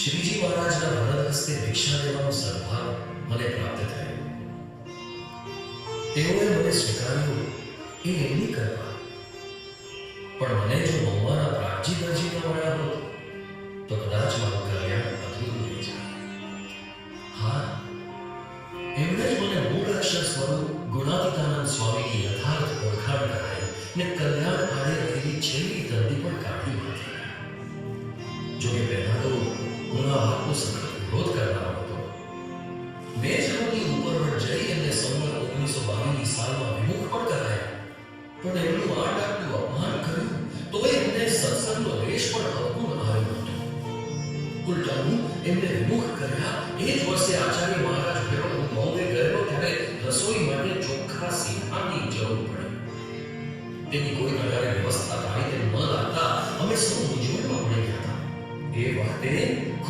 શ્રીજી મહારાજના વરદ હસ્તે દીક્ષા લેવાનું સદભાગ્ય મને પ્રાપ્ત થયું. તેઓએ મને સ્વીકાર્યું એ એમની કૃપા. પણ મને જો મહુવાના પ્રાગજી દરજી ન મળ્યા હોત તો કદાચ મારું કલ્યાણ અધૂરું રહી જાય. હા, એમણે જ મને મૂળ અક્ષર સ્વરૂપ ગુણાતીતાનંદ સ્વામીની યથાર્થ ઓળખાણ કરાઈ ને કલ્યાણ આડે રહેલી છેલ્લી તંદી પણ કાઢી નાખી. જોકે પહેલા તો હું આ વાતનો સખત વિરોધ કરનારો હતો. મેં જેઓની ઉપરવટ જઈ એમને સંવત 1922 સાલમાં વિમુખ પણ કરાયા, પણ એમનું આટલું અપમાન કર્યું તો એમને સત્સંગનો દેશ પણ અવગુણ આવ્યો હતો. ઉલટાનું એમને વિમુખ કર્યા એ જ વર્ષે આચાર્ય મહારાજ ભેળો હું બોમ્બે ગયેલો ત્યારે રસોઈ માટે ચોખ્ખા સિંહાની જરૂર પડી. તેની કોઈ પ્રકારે વ્યવસ્થા થાય તેમ ન લાગતા અમે સૌ મૂંઝવણમાં પડી ગયા હતા. એ વખતે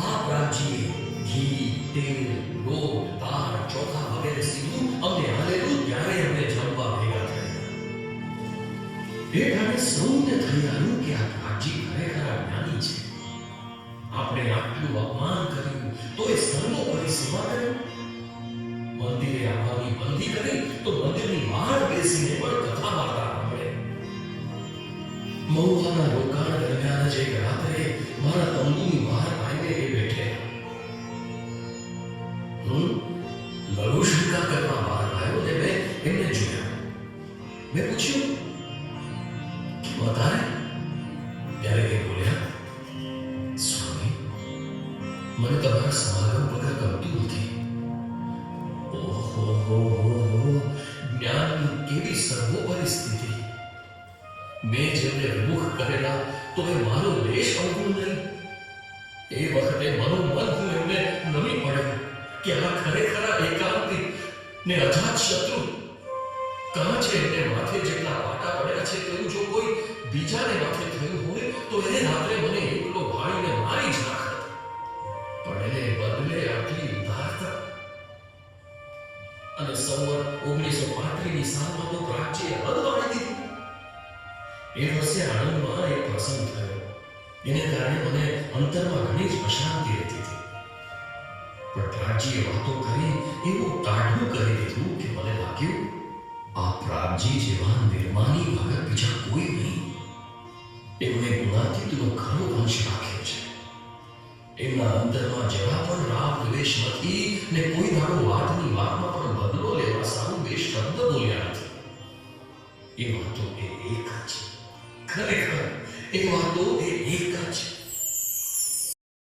આ પ્રાચીએ ઘી, તેલ, લોટ, દાળ, ચોખા વગેરે સીધું અમને આલેલું ત્યારે અમને જમવા ભેગા થયા. એ ટાણે સૌને થઈ આવ્યું કે આ પ્રાચી ખરેખર જ્ઞાની છે. આપણે આટલું અપમાન કર્યું તો એ સર્વોપરી સેવા કર્યું. મંદિરે આવવાની બંધી કરી તો મંદિરની બહાર બેસીને પણ કથા વાર્તા સાંભળે. મહુવાના રોકાણ દરમિયાન જ એક રાત્રે મારા તંબુની બહાર આવીને એ બેઠે. હું લઘુશંકા કરવા બહાર આવ્યો ને મેં એમને જોયા. મેં પૂછ્યું કે વધારે? ત્યારે એ બોલ્યા, સ્વામી, મને તમારા સમાગમ વગર ગમતું નથી. ઓહો, જ્ઞાનની કેવી સર્વોપરી સ્થિતિ! મેં જેમને વિમુખ કરેલા તો એ મારો દેશ અવગુણ નહીં. એ વખતે મનોમન એમને નમી પડ્યું કે આ ખરેખર એકાંતિક ને અજાત શત્રુ કાં છે. એમને માથે જેટલા પાટા પડ્યા છે તેવું જો કોઈ બીજાને માથે થયું હોય તો એને રાત્રે મને એકલો ભાળીને મારી જ નાખત. પણ એને બદલે આટલી ઉદારતા. અને સંવત 1935ની સાલમાં તો પ્રાચીએ હદ વાળી દીધી. એ વર્ષે આણંદમાં એક પ્રસંગ થયો. એને કારણે મને અંતરમાં ઘણી જ અશાંતિ રહેતી હતી. પણ પ્રાચીએ વાતો કરી એવું તાઢું કરી દીધું કે મને લાગ્યું આ પ્રાગજી જેવા નિર્માની ભગત બીજા કોઈ નહીં. એમણે ગુણાતીતનો ખરો અંશ રાખ્યો છે. એમના અંતરમાં જરા પણ રાગ દ્વેષ નથી ને કોઈ દાડો વાતની વાતમાં પણ બદલો લેવા સારું બે શબ્દ બોલ્યા નથી. એ વાતો એ એક જ. ખરેખર એ વાતો એ એક જ.